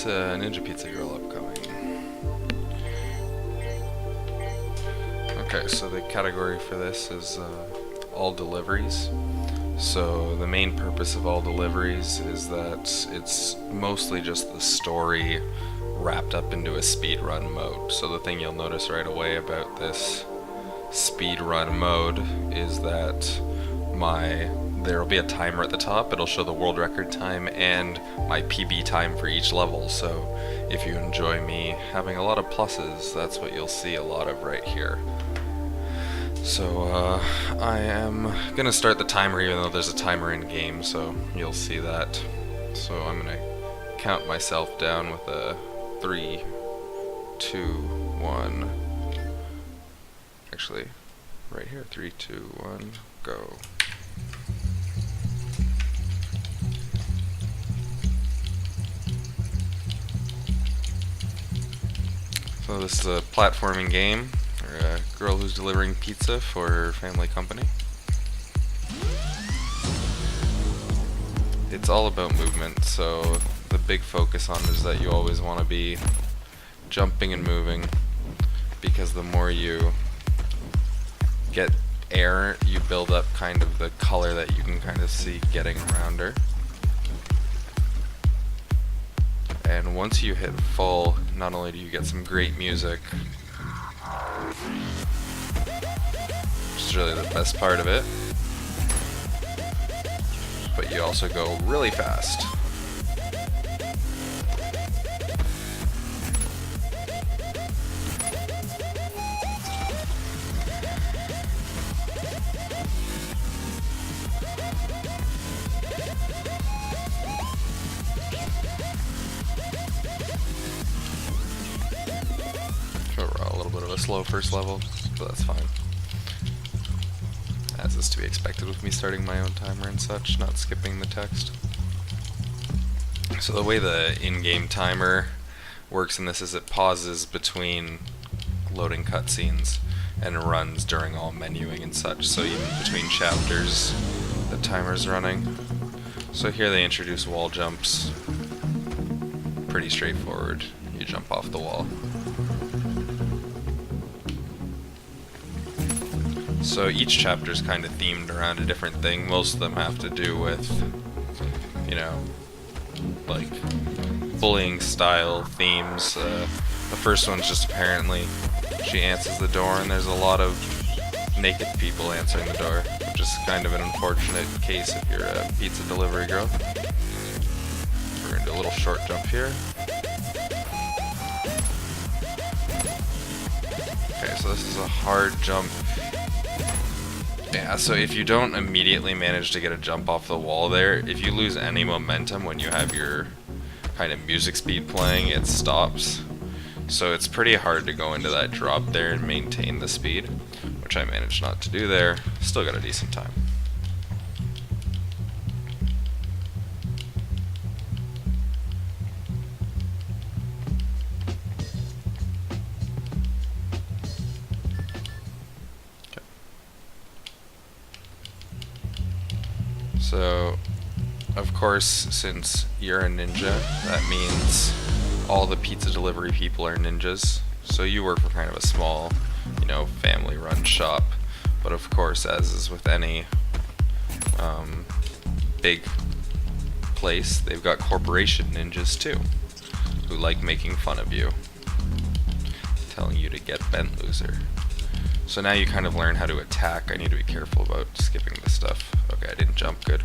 Ninja Pizza Girl upcoming. Okay, so the category for this is all deliveries. So the main purpose of all deliveries is that it's mostly just the story wrapped up into a speedrun mode. So the thing you'll notice right away about this speedrun mode is that there will be a timer at the top. It'll show the world record time and my PB time for each level. So if you enjoy me having a lot of pluses, that's what you'll see a lot of right here. So I am gonna start the timer even though there's a timer in game, so you'll see that. So I'm gonna count myself down with a 3, 2, 1. Actually, right here, 3, 2, 1, go. So this is a platforming game. A girl who's delivering pizza for her family company. It's all about movement, so the big focus on is that you always want to be jumping and moving, because the more you get air, you build up kind of the color that you can kind of see getting around her. And once you hit full, not only do you get some great music, which is really the best part of it, but you also go really fast. A little bit of a slow first level, but that's fine. As is to be expected with me starting my own timer and such, not skipping the text. So the way the in-game timer works in this is it pauses between loading cutscenes and runs during all menuing and such. So even between chapters, the timer's running. So here they introduce wall jumps. Pretty straightforward. You jump off the wall. So each chapter is kind of themed around a different thing. Most of them have to do with, you know, like bullying style themes. The first one's just apparently she answers the door and there's a lot of naked people answering the door, which is kind of an unfortunate case if you're a pizza delivery girl. We're going to do a little short jump here. Okay, so this is a hard jump. Yeah, so if you don't immediately manage to get a jump off the wall there, if you lose any momentum when you have your kind of music speed playing, it stops. So it's pretty hard to go into that drop there and maintain the speed, which I managed not to do there. Still got a decent time. So, of course, since you're a ninja, that means all the pizza delivery people are ninjas. So you work for kind of a small, you know, family-run shop. But of course, as is with any big place, they've got corporation ninjas too, who like making fun of you, telling you to get bent, loser. So now you kind of learn how to attack. I need to be careful about skipping this stuff. Okay, I didn't jump, good.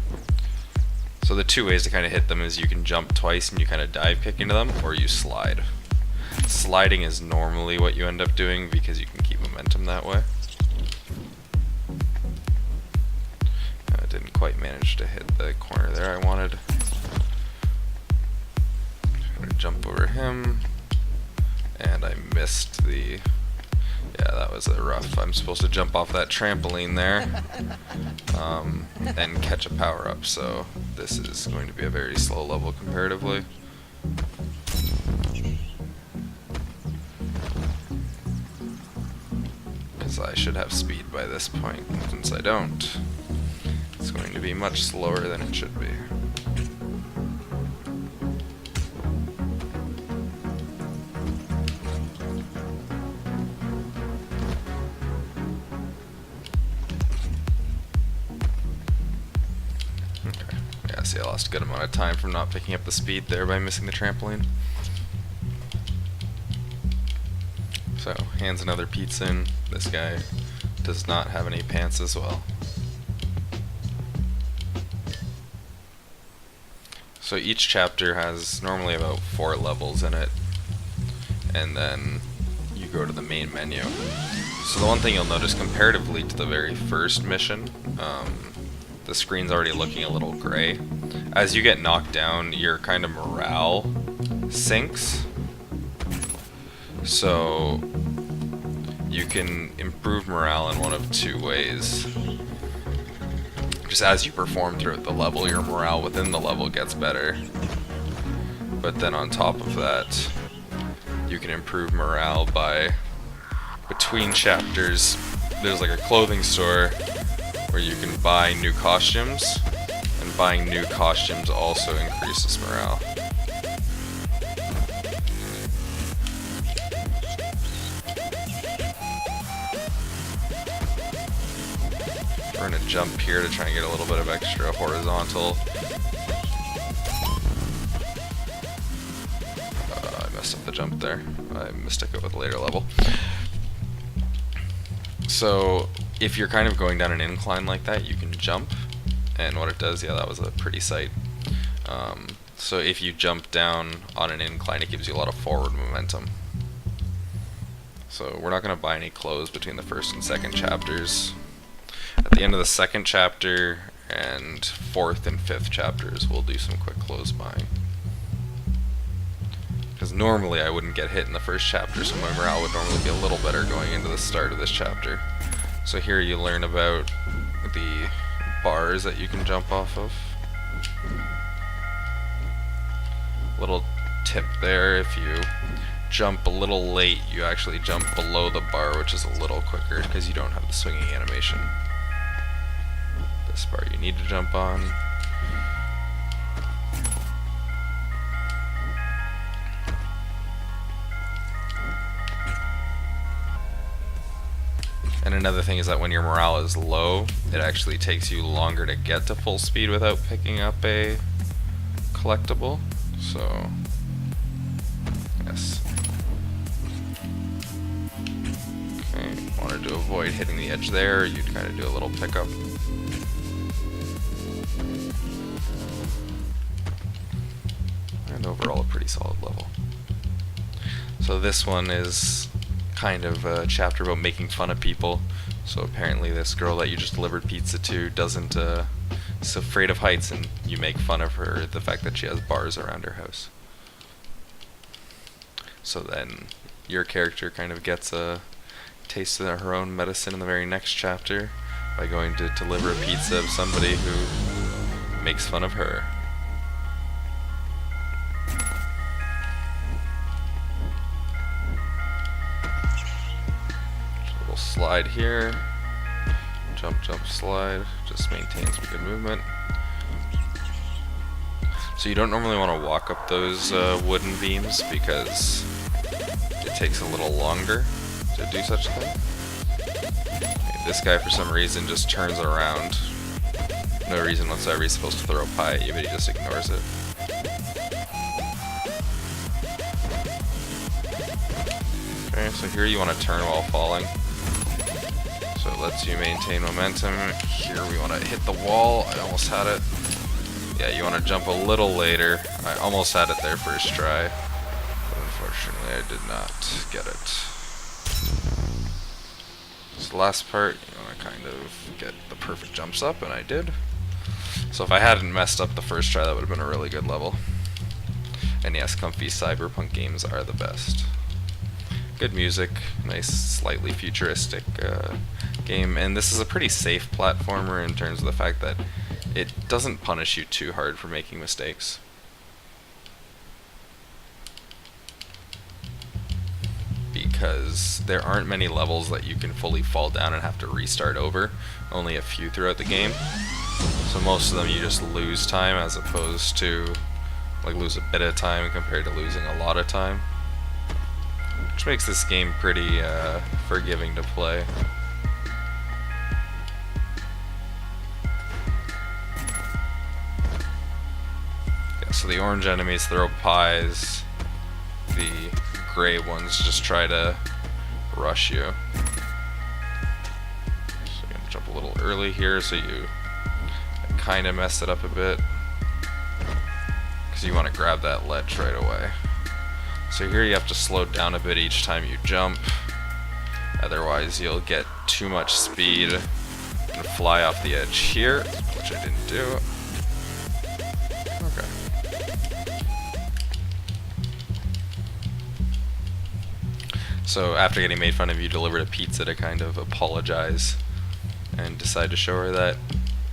So the two ways to kind of hit them is you can jump twice and you kind of dive kick into them, or you slide. Sliding is normally what you end up doing because you can keep momentum that way. I didn't quite manage to hit the corner there I wanted. I'm gonna jump over him, and I missed the... Yeah, that was a rough. I'm supposed to jump off that trampoline there and catch a power-up, so this is going to be a very slow level comparatively. Because I should have speed by this point, since I don't. It's going to be much slower than it should be. see, I lost a good amount of time from not picking up the speed there by missing the trampoline. So, hands another pizza in. This guy does not have any pants as well. So each chapter has normally about 4 levels in it, and then you go to the main menu. So the one thing you'll notice comparatively to the very first mission, the screen's already looking a little gray. As you get knocked down, your kind of morale sinks. So you can improve morale in one of 2 ways. Just as you perform throughout the level, your morale within the level gets better. But then on top of that, you can improve morale by, between chapters, there's like a clothing store where you can buy new costumes, and buying new costumes also increases morale. We're going to jump here to try and get a little bit of extra horizontal. I messed up the jump there. I mistook it with a later level. So if you're kind of going down an incline like that, you can jump. And what it does, yeah, that was a pretty sight. So if you jump down on an incline, it gives you a lot of forward momentum. So we're not going to buy any clothes between the first and second chapters. At the end of the second chapter and 4th and 5th chapters, we'll do some quick clothes buying. Because normally I wouldn't get hit in the first chapter, so my morale would normally be a little better going into the start of this chapter. So here you learn about the bars that you can jump off of. Little tip there, if you jump a little late, you actually jump below the bar, which is a little quicker because you don't have the swinging animation. This bar you need to jump on. And another thing is that when your morale is low, it actually takes you longer to get to full speed without picking up a collectible. So, yes. Okay, wanted to avoid hitting the edge there, you'd kind of do a little pickup. And overall a pretty solid level. So this one is kind of a chapter about making fun of people. So apparently this girl that you just delivered pizza to doesn't is afraid of heights, and you make fun of her, the fact that she has bars around her house. So then your character kind of gets a taste of her own medicine in the very next chapter by going to deliver a pizza of somebody who makes fun of her. Little slide here. Jump, jump, slide. Just maintains good movement. So you don't normally want to walk up those wooden beams because it takes a little longer to do such a thing. Okay, this guy for some reason just turns around. No reason whatsoever. He's supposed to throw a pie at you, but he just ignores it. Okay, so here you want to turn while falling. So it lets you maintain momentum. Here we want to hit the wall. I almost had it. Yeah, you want to jump a little later. I almost had it there first try, but unfortunately I did not get it. So the last part, you want to kind of get the perfect jumps up, and I did. So if I hadn't messed up the first try, that would have been a really good level. And yes, comfy cyberpunk games are the best. Good music, nice, slightly futuristic game, and this is a pretty safe platformer in terms of the fact that it doesn't punish you too hard for making mistakes. Because there aren't many levels that you can fully fall down and have to restart over, only a few throughout the game. So most of them you just lose time as opposed to, like, lose a bit of time compared to losing a lot of time. Which makes this game pretty forgiving to play. the orange enemies throw pies, the gray ones just try to rush you. So you're gonna jump a little early here, so you kind of mess it up a bit, because you want to grab that ledge right away. So here you have to slow down a bit each time you jump, otherwise you'll get too much speed and fly off the edge here, which I didn't do. Okay. So after getting made fun of, you delivered a pizza to kind of apologize and decide to show her that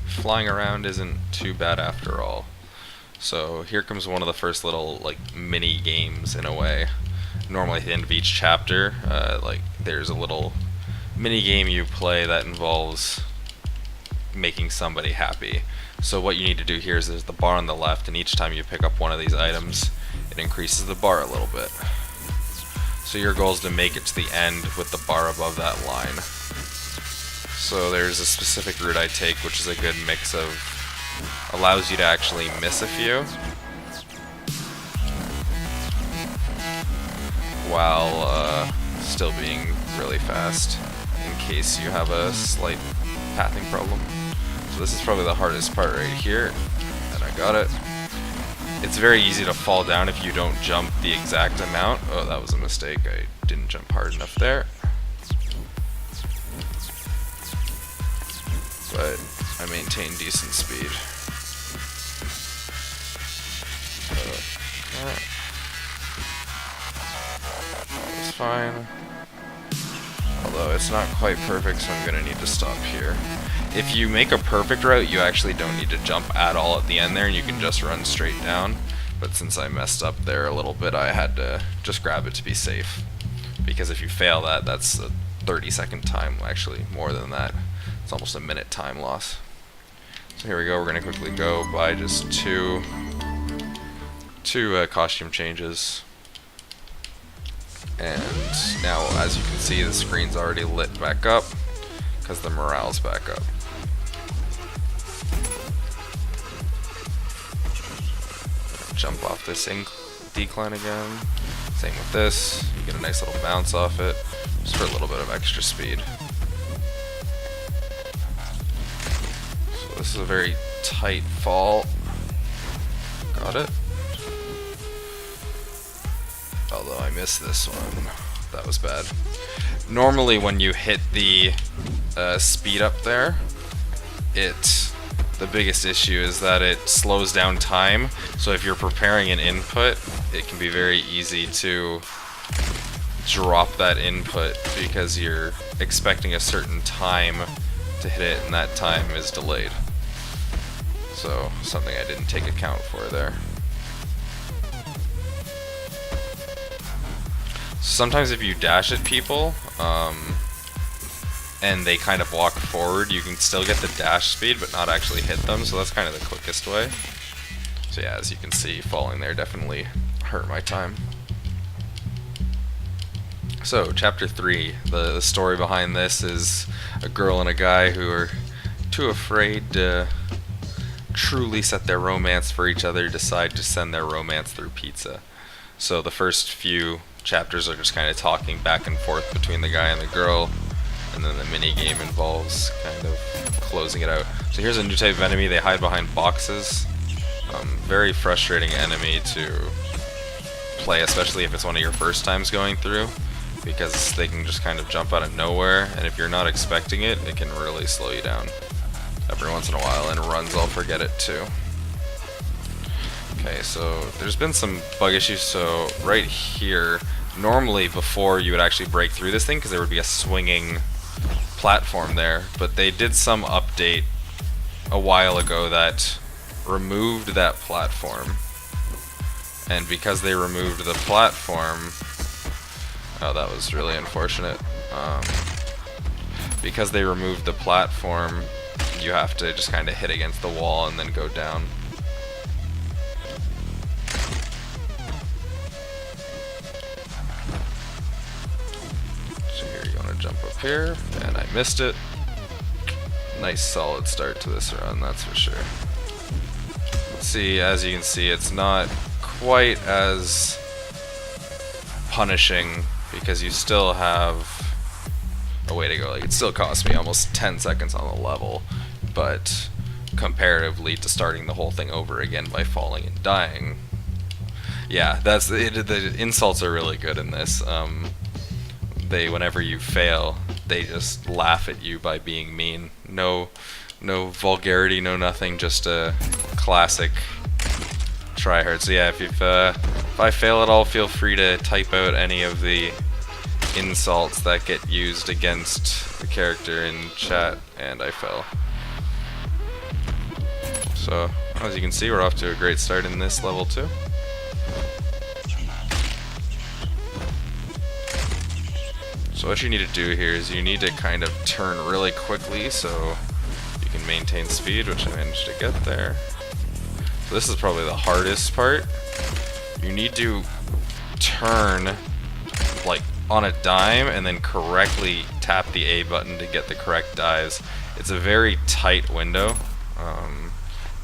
flying around isn't too bad after all. So here comes one of the first little like mini games in a way. Normally at the end of each chapter, like there's a little mini game you play that involves making somebody happy. So what you need to do here is there's the bar on the left, and each time you pick up one of these items, it increases the bar a little bit. So your goal is to make it to the end with the bar above that line. So there's a specific route I take, which is a good mix of allows you to actually miss a few while still being really fast in case you have a slight pathing problem. So this is probably the hardest part right here, and I got it. It's very easy to fall down if you don't jump the exact amount. Oh, that was a mistake. I didn't jump hard enough there. But I maintain decent speed. That was fine. Although it's not quite perfect, so I'm gonna need to stop here. If you make a perfect route, you actually don't need to jump at all at the end there, and you can just run straight down. But since I messed up there a little bit, I had to just grab it to be safe. Because if you fail that, that's a 30-second time, actually more than that. It's almost a minute time loss. So here we go, we're gonna quickly go by just two costume changes. And now, as you can see, the screen's already lit back up because the morale's back up. Jump off this decline again. Same with this. You get a nice little bounce off it, just for a little bit of extra speed. So this is a very tight fall. Got it. Although I missed this one. That was bad. Normally when you hit the speed up there, the biggest issue is that it slows down time. So if you're preparing an input, it can be very easy to drop that input because you're expecting a certain time to hit it, and that time is delayed. So something I didn't take account for there. Sometimes if you dash at people, and they kind of walk forward, you can still get the dash speed but not actually hit them, so that's kind of the quickest way. So yeah, as you can see, falling there definitely hurt my time. So, chapter 3, the story behind this is a girl and a guy who are too afraid to truly set their romance for each other, decide to send their romance through pizza. So the first few chapters are just kind of talking back and forth between the guy and the girl, and then the mini game involves kind of closing it out. So here's a new type of enemy. They hide behind boxes. Very frustrating enemy to play, especially if it's one of your first times going through, because they can just kind of jump out of nowhere, and if you're not expecting it, it can really slow you down every once in a while, and runs I'll forget it too. Okay, so there's been some bug issues. So right here, normally before you would actually break through this thing, because there would be a swinging platform there, but they did some update a while ago that removed that platform, and because they removed the platform, oh, that was really unfortunate. Because they removed the platform, you have to just kind of hit against the wall and then go down. So here you want to jump up here, and I missed it. Nice solid start to this run, that's for sure. Let's See, as you can see, it's not quite as punishing because you still have a way to go. Like, it still cost me almost 10 seconds on the level, but comparatively to starting the whole thing over again by falling and dying, yeah, that's it. The insults are really good in this. Whenever you fail, they just laugh at you by being mean. No vulgarity, no nothing, just a classic tryhard. So yeah, if I fail at all, feel free to type out any of the insults that get used against the character in chat, and I fell. So, as you can see, we're off to a great start in this level too. So what you need to do here is you need to kind of turn really quickly so you can maintain speed, which I managed to get there. So this is probably the hardest part. You need to turn like on a dime and then correctly tap the A button to get the correct dives. It's a very tight window.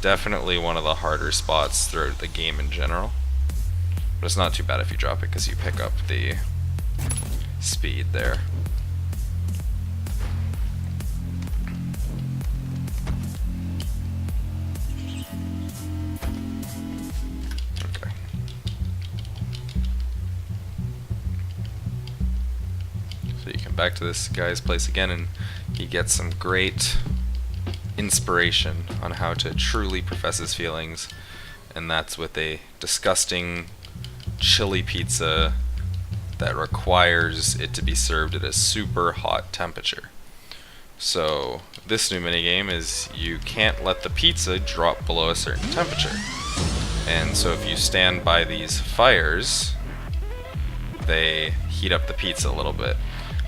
Definitely one of the harder spots throughout the game in general. But it's not too bad if you drop it because you pick up the speed there. Okay. So you come back to this guy's place again and he gets some great inspiration on how to truly profess his feelings, and that's with a disgusting chili pizza that requires it to be served at a super hot temperature. So this new minigame is you can't let the pizza drop below a certain temperature, and so if you stand by these fires, they heat up the pizza a little bit.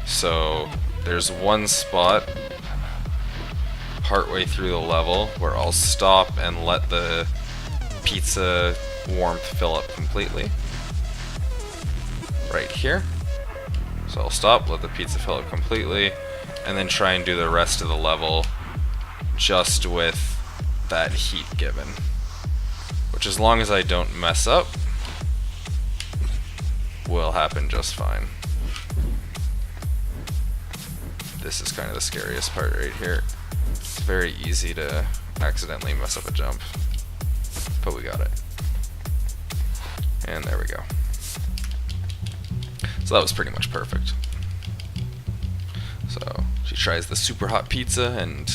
So there's one spot partway through the level where I'll stop and let the pizza warmth fill up completely. Right here. So I'll stop, let the pizza fill up completely, and then try and do the rest of the level just with that heat given. Which, as long as I don't mess up, will happen just fine. This is kind of the scariest part right here. It's very easy to accidentally mess up a jump, but we got it. And there we go. So that was pretty much perfect. So she tries the super hot pizza and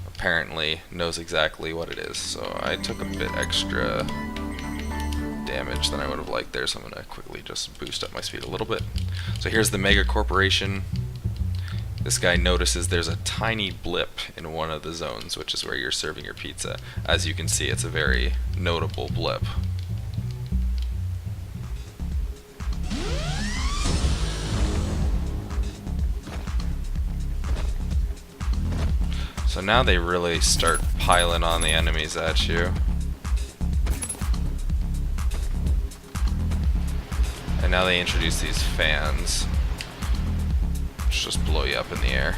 apparently knows exactly what it is. So I took a bit extra damage than I would have liked there, so I'm going to quickly just boost up my speed a little bit. So here's the mega corporation. This guy notices there's a tiny blip in one of the zones, which is where you're serving your pizza. As you can see, it's a very notable blip. So now they really start piling on the enemies at you. And now they introduce these fans, which just blow you up in the air.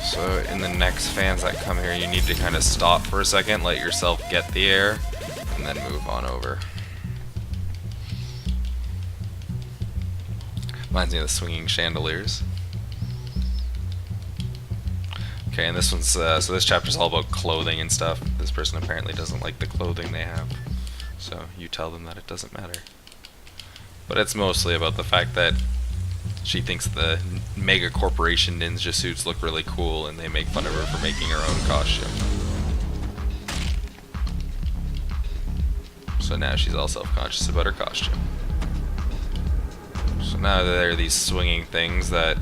So in the next fans that come here, you need to kind of stop for a second, let yourself get the air, and then move on over. Reminds me of the swinging chandeliers. Okay, and this one's, so this chapter's all about clothing and stuff. This person apparently doesn't like the clothing they have, so you tell them that it doesn't matter. But it's mostly about the fact that she thinks the mega corporation ninja suits look really cool and they make fun of her for making her own costume. So now she's all self-conscious about her costume. So now there are these swinging things that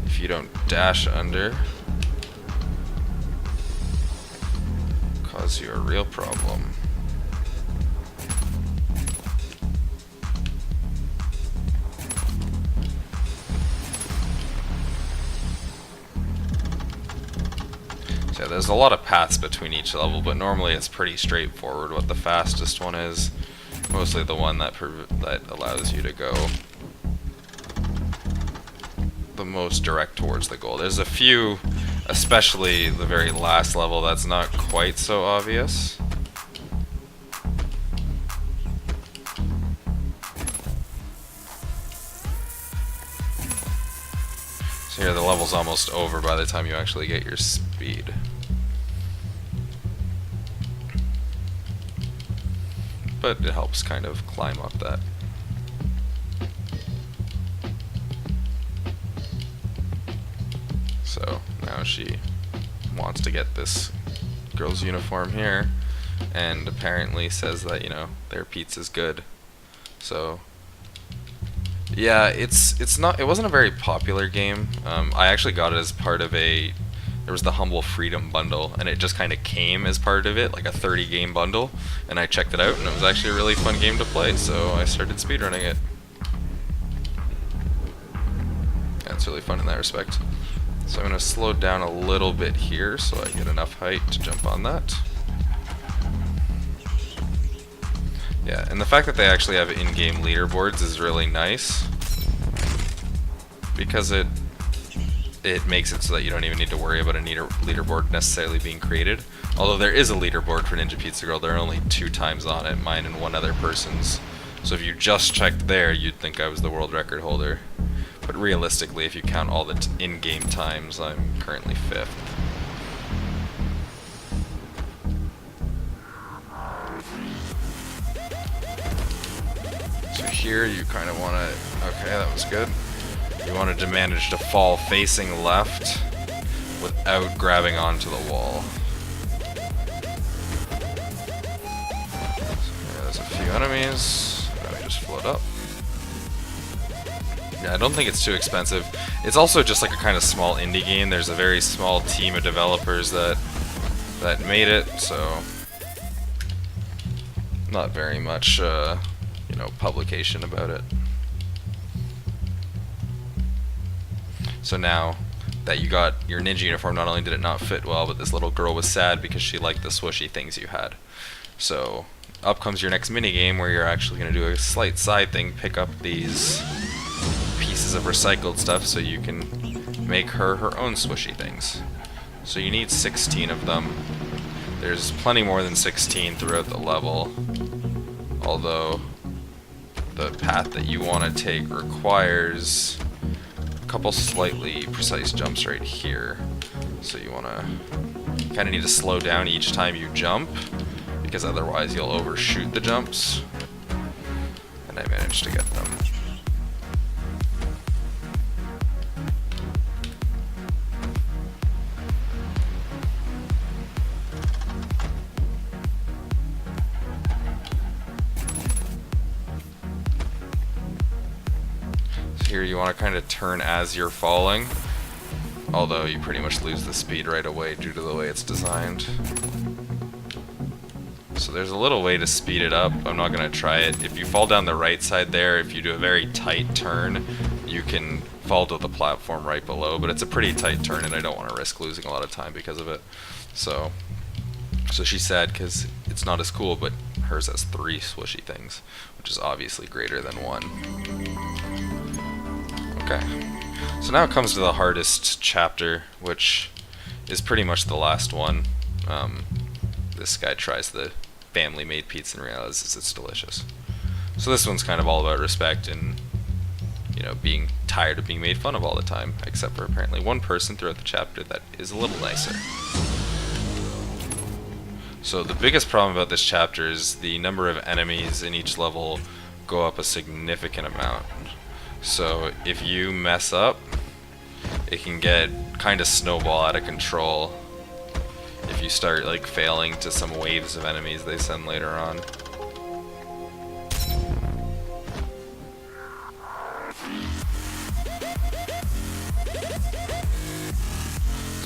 if you don't dash under, cause you a real problem. there's a lot of paths between each level, but normally it's pretty straightforward what the fastest one is. Mostly the one that allows you to go the most direct towards the goal. There's a few, especially the very last level, that's not quite so obvious. So here the level's almost over by the time you actually get your speed. But it helps kind of climb up that. So now she wants to get this girl's uniform here, and apparently says that, you know, their pizza's good. So yeah, it wasn't a very popular game. I actually got it as part of there was the Humble Freedom bundle, and it just kind of came as part of it, like a 30 game bundle, and I checked it out, and it was actually a really fun game to play, so I started speedrunning it. Yeah, it's really fun in that respect. So I'm going to slow down a little bit here so I get enough height to jump on that. Yeah, and the fact that they actually have in-game leaderboards is really nice, because it makes it so that you don't even need to worry about a leaderboard necessarily being created. Although there is a leaderboard for Ninja Pizza Girl, there are only 2 times on it, mine and one other person's. So if you just checked there, you'd think I was the world record holder. But realistically, if you count all the in-game times, I'm currently 5th. So here you kind of want to... Okay, that was good. You wanted to manage to fall facing left without grabbing onto the wall. So there's a few enemies. Let me just float up. Yeah, I don't think it's too expensive. It's also just like a kind of small indie game. There's a very small team of developers that made it, so not very much, you know, publication about it. So now that you got your ninja uniform, not only did it not fit well, but this little girl was sad because she liked the swooshy things you had. So up comes your next mini game where you're actually going to do a slight side thing, pick up these pieces of recycled stuff so you can make her own swooshy things. So you need 16 of them. There's plenty more than 16 throughout the level, although the path that you want to take requires couple slightly precise jumps right here. So you want to kind of need to slow down each time you jump, because otherwise you'll overshoot the jumps. And I managed to get them. Here you want to kind of turn as you're falling, although you pretty much lose the speed right away due to the way it's designed. So there's a little way to speed it up. I'm not going to try it. If you fall down the right side there, if you do a very tight turn, you can fall to the platform right below, but it's a pretty tight turn and I don't want to risk losing a lot of time because of it. So she's sad because it's not as cool, but hers has 3 swooshy things, which is obviously greater than 1. Okay, so now it comes to the hardest chapter, which is pretty much the last one. This guy tries the family-made pizza and realizes it's delicious. So this one's kind of all about respect and, you know, being tired of being made fun of all the time, except for apparently one person throughout the chapter that is a little nicer. So the biggest problem about this chapter is the number of enemies in each level go up a significant amount. So if you mess up, it can get kind of snowball out of control if you start like failing to some waves of enemies they send later on.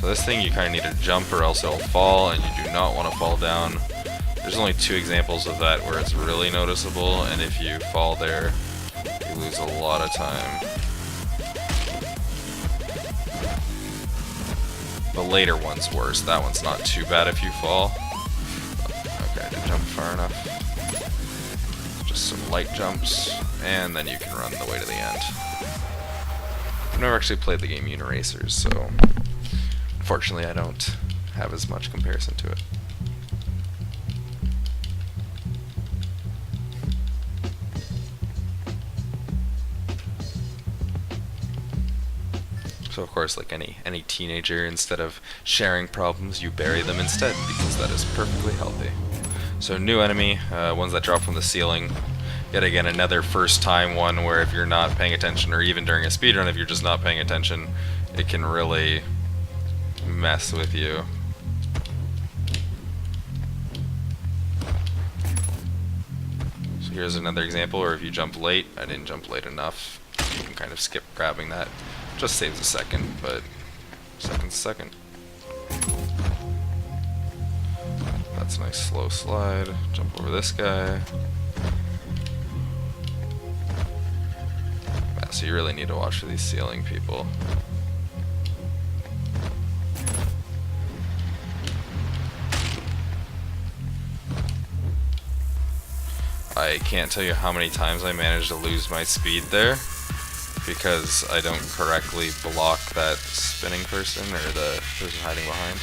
So this thing you kind of need to jump or else it'll fall, and you do not want to fall down. There's only 2 examples of that where it's really noticeable, and if you fall there, you lose a lot of time. The later one's worse. That one's not too bad if you fall. Okay, I didn't jump far enough. Just some light jumps, and then you can run the way to the end. I've never actually played the game Uniracers, so unfortunately I don't have as much comparison to it. So of course, like any teenager, instead of sharing problems, you bury them instead, because that is perfectly healthy. So new enemy, ones that drop from the ceiling. Yet again, another first time one where if you're not paying attention, or even during a speedrun, if you're just not paying attention, it can really mess with you. So here's another example where if you jump late, I didn't jump late enough, you can kind of skip grabbing that. Just saves a second, but second's a second. That's a nice slow slide. Jump over this guy. Yeah, so you really need to watch for these ceiling people. I can't tell you how many times I managed to lose my speed there because I don't correctly block that spinning person or the person hiding behind.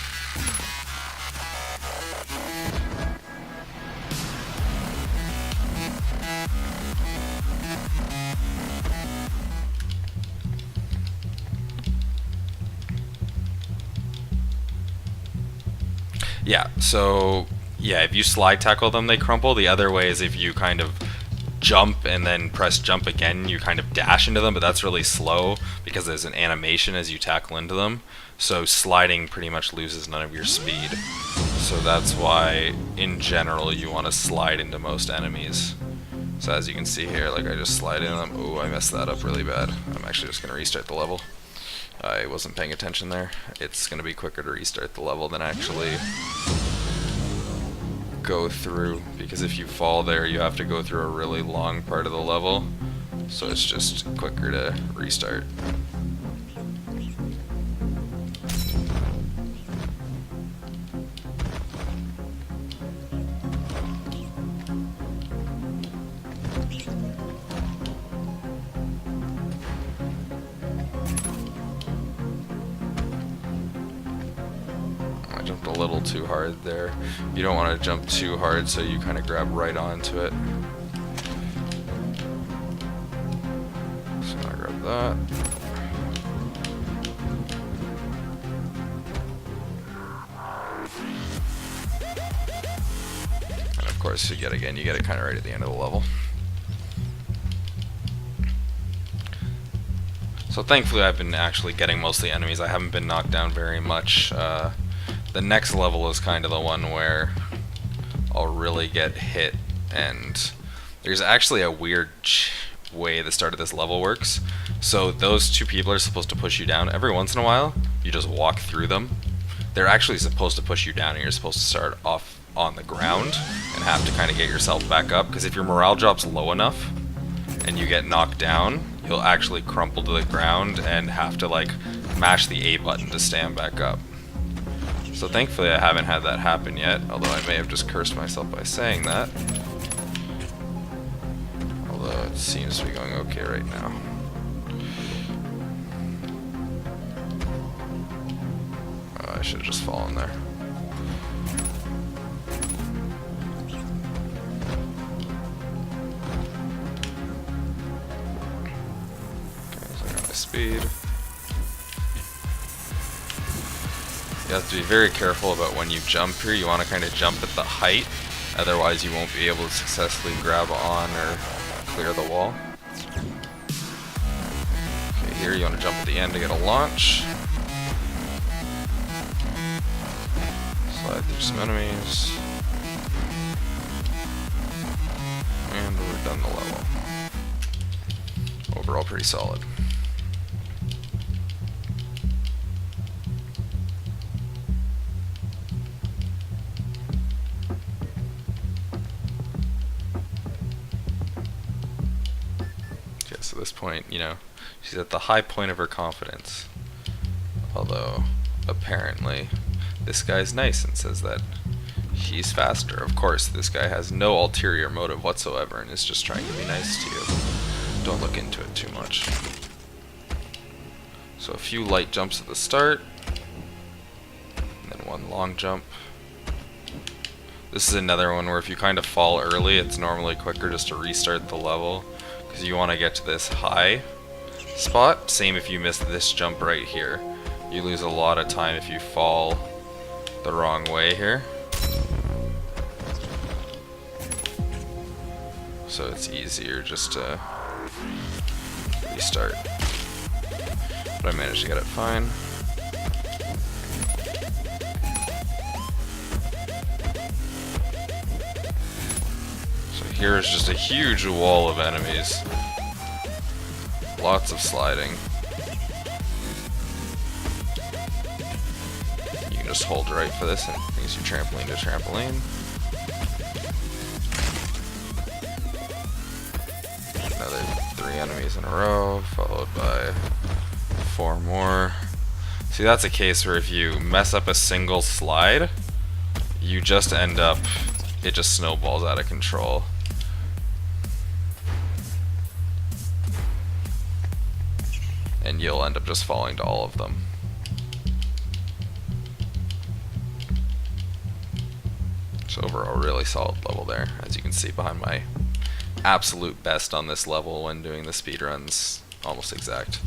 Yeah, so yeah, if you slide tackle them, they crumple. The other way is if you kind of jump and then press jump again, you kind of dash into them, but that's really slow because there's an animation as you tackle into them. So sliding pretty much loses none of your speed. So that's why, in general, you want to slide into most enemies. So as you can see here, like I just slide into them. Ooh, I messed that up really bad. I'm actually just going to restart the level. I wasn't paying attention there. It's going to be quicker to restart the level than actually go through, because if you fall there you have to go through a really long part of the level, so it's just quicker to restart. I jumped a little too hard there. You don't want to jump too hard, so you kind of grab right onto it. So I grab that. And of course, you get it kind of right at the end of the level. So thankfully I've been actually getting mostly enemies. I haven't been knocked down very much. The next level is kind of the one where I'll really get hit, and there's actually a weird way the start of this level works. So those two people are supposed to push you down. Every once in a while, you just walk through them. They're actually supposed to push you down, and you're supposed to start off on the ground and have to kind of get yourself back up, because if your morale drops low enough and you get knocked down, you'll actually crumple to the ground and have to like mash the A button to stand back up. So thankfully I haven't had that happen yet, although I may have just cursed myself by saying that. Although it seems to be going okay right now. I should have just fallen there. Okay, so I got my speed. You have to be very careful about when you jump here. You want to kind of jump at the height, otherwise you won't be able to successfully grab on or clear the wall. Okay, here you want to jump at the end to get a launch. Slide through some enemies. And we're done the level. Overall pretty solid. So at this point, you know, she's at the high point of her confidence. Although, apparently. This guy's nice and says that he's faster. Of course, this guy has no ulterior motive whatsoever and is just trying to be nice to you. Don't look into it too much. So a few light jumps at the start, and then one long jump. This is another one where if you kind of fall early, it's normally quicker just to restart the level, because you want to get to this high spot. Same if you miss this jump right here. You lose a lot of time if you fall the wrong way here. So it's easier just to restart. But I managed to get it fine. So here's just a huge wall of enemies. Lots of sliding. You can just hold right for this and it brings you trampoline to trampoline. Another 3 enemies in a row, followed by 4 more. See, that's a case where if you mess up a single slide, you just end up, it just snowballs out of control. And you'll end up just falling to all of them. So overall, really solid level there, as you can see behind my absolute best on this level when doing the speedruns, almost exact.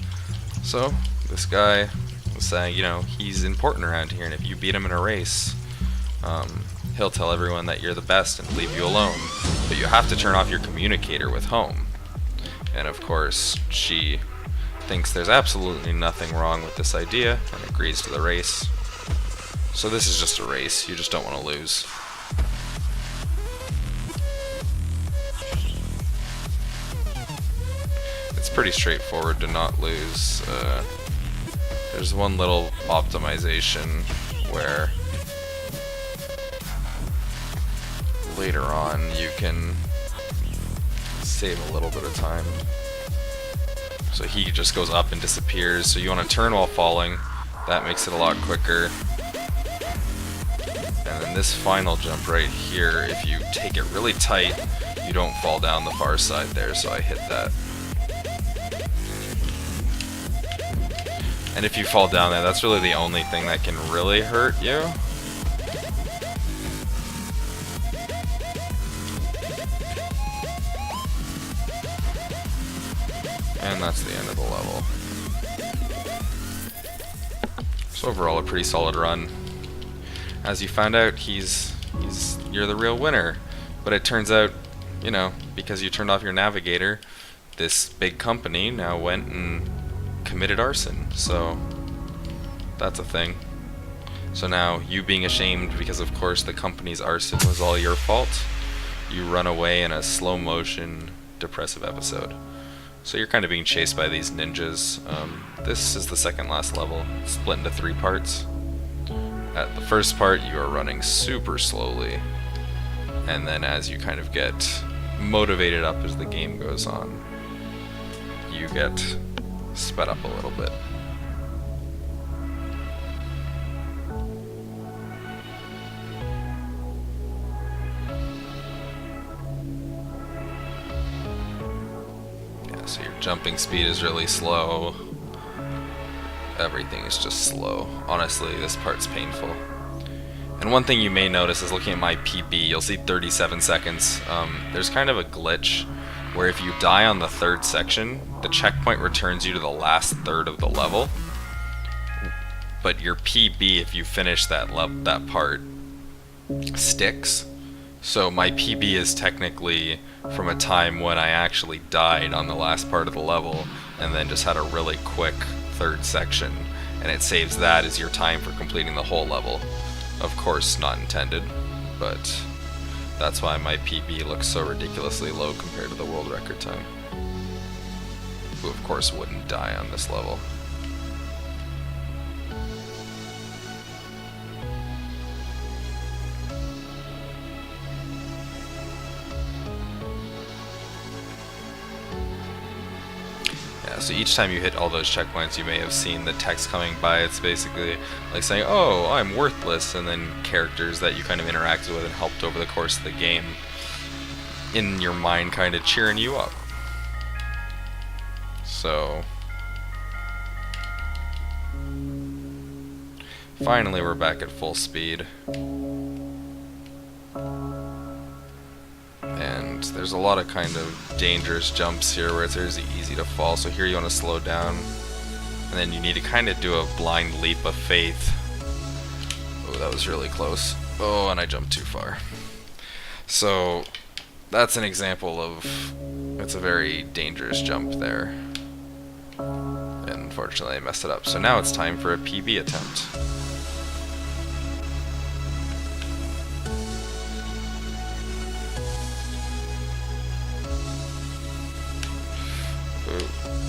So this guy was saying, you know, he's important around here, and if you beat him in a race, he'll tell everyone that you're the best and leave you alone. But you have to turn off your communicator with home. And of course, she thinks there's absolutely nothing wrong with this idea and agrees to the race. So this is just a race, you just don't want to lose. It's pretty straightforward to not lose. There's one little optimization where later on you can save a little bit of time. So he just goes up and disappears, so you want to turn while falling. That makes it a lot quicker. And then this final jump right here, if you take it really tight, you don't fall down the far side there, so I hit that. And if you fall down there, that's really the only thing that can really hurt you. And that's the end of the level. So overall, a pretty solid run. As you found out, you're the real winner. But it turns out, you know, because you turned off your navigator, this big company now went and committed arson. So that's a thing. So now, you being ashamed because of course the company's arson was all your fault, you run away in a slow motion, depressive episode. So you're kind of being chased by these ninjas. This is the second last level, split into 3 parts. At the first part, you are running super slowly, and then as you kind of get motivated up as the game goes on, you get sped up a little bit. So your jumping speed is really slow. Everything is just slow. Honestly, this part's painful. And one thing you may notice is looking at my PB, you'll see 37 seconds. There's kind of a glitch where if you die on the 3rd section, the checkpoint returns you to the last third of the level. But your PB, if you finish that part, sticks. So my PB is technically from a time when I actually died on the last part of the level and then just had a really quick 3rd section, and it saves that as your time for completing the whole level. Of course, not intended, but that's why my PB looks so ridiculously low compared to the world record time. Who of course wouldn't die on this level. So each time you hit all those checkpoints, you may have seen the text coming by. It's basically like saying, "Oh, I'm worthless," and then characters that you kind of interacted with and helped over the course of the game, in your mind, kind of cheering you up. So finally, we're back at full speed. And there's a lot of kind of dangerous jumps here where it's very easy to fall. So here you want to slow down, and then you need to kind of do a blind leap of faith. Oh, that was really close. Oh, and I jumped too far. So that's an example of, it's a very dangerous jump there. And unfortunately I messed it up. So now it's time for a PB attempt.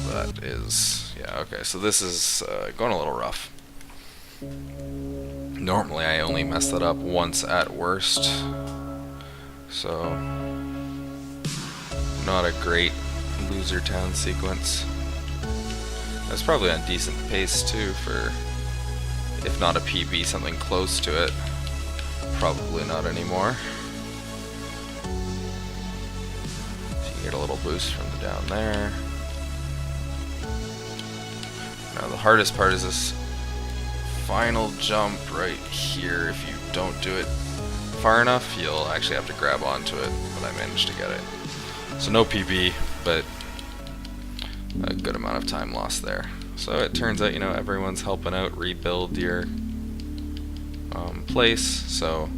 That is, yeah, okay, so this is going a little rough. Normally I only mess that up once at worst, so not a great loser town sequence. That's probably on decent pace too for, if not a PB, something close to it. Probably not anymore. So you get a little boost from the down there. Now the hardest part is this final jump right here. If you don't do it far enough, you'll actually have to grab onto it, but I managed to get it. So no PB, but a good amount of time lost there. So it turns out, you know, everyone's helping out rebuild your place, so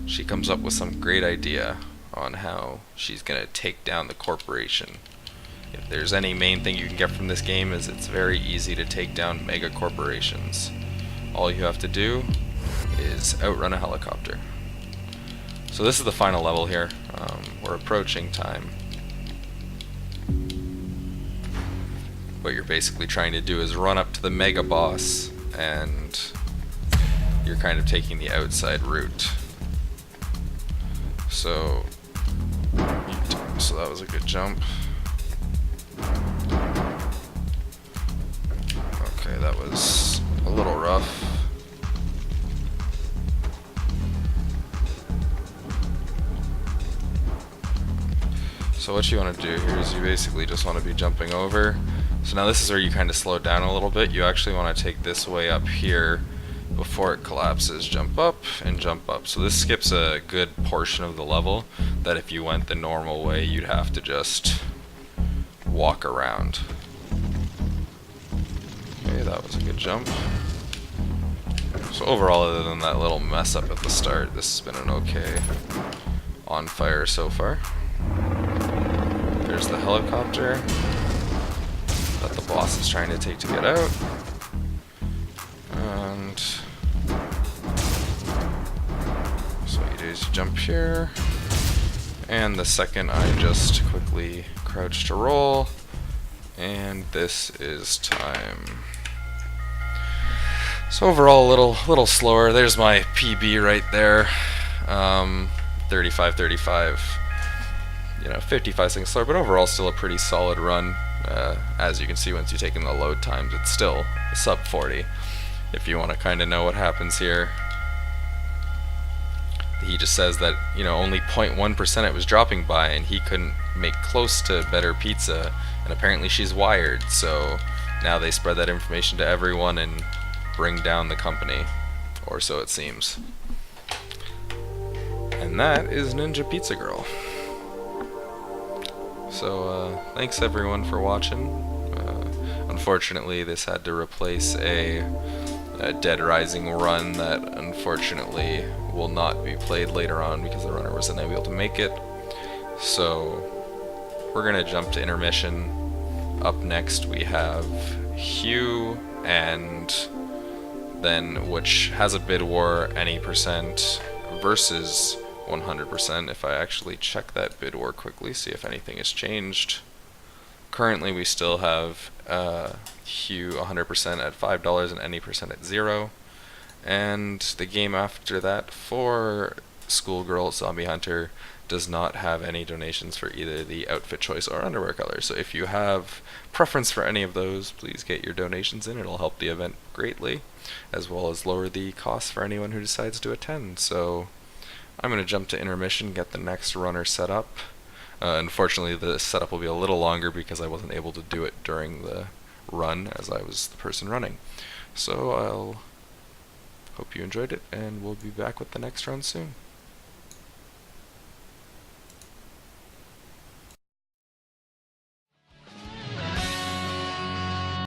she comes up with some great idea on how she's gonna take down the corporation. If there's any main thing you can get from this game, is it's very easy to take down mega corporations. All you have to do is outrun a helicopter. So this is the final level here. We're approaching time. What you're basically trying to do is run up to the mega boss, and you're kind of taking the outside route. So that was a good jump. Okay, that was a little rough. So what you want to do here is you basically just want to be jumping over. So now this is where you kind of slow down a little bit. You actually want to take this way up here before it collapses. Jump up and jump up. So this skips a good portion of the level that if you went the normal way, you'd have to just walk around. Okay, that was a good jump. So overall, other than that little mess up at the start, this has been an okay on fire so far. There's the helicopter that the boss is trying to take to get out. And so what you do is you jump here, and the second I just quickly crouch to roll, and this is time. So overall, a little slower. There's my PB right there, 35:35. You know, 55 seconds slower, but overall still a pretty solid run. As you can see, once you take in the load times, it's still sub 40. If you want to kind of know what happens here, he just says that, you know, only 0.1% it was dropping by, and he couldn't make close to better pizza, and apparently she's wired, so now they spread that information to everyone and bring down the company, or so it seems. And that is Ninja Pizza Girl. So thanks everyone for watching. Unfortunately, this had to replace a Dead Rising run that unfortunately will not be played later on because the runner wasn't able to make it. So we're gonna jump to intermission. Up next we have Hugh, and then which has a bid war any percent versus 100%. If I actually check that bid war quickly, see if anything has changed. Currently we still have Hugh 100% at $5 and any percent at 0. And the game after that for Schoolgirl Zombie Hunter does not have any donations for either the outfit choice or underwear color. So if you have preference for any of those, please get your donations in. It'll help the event greatly, as well as lower the cost for anyone who decides to attend. So I'm going to jump to intermission, get the next runner set up. Unfortunately, the setup will be a little longer because I wasn't able to do it during the run as I was the person running. So I'll hope you enjoyed it, and we'll be back with the next run soon.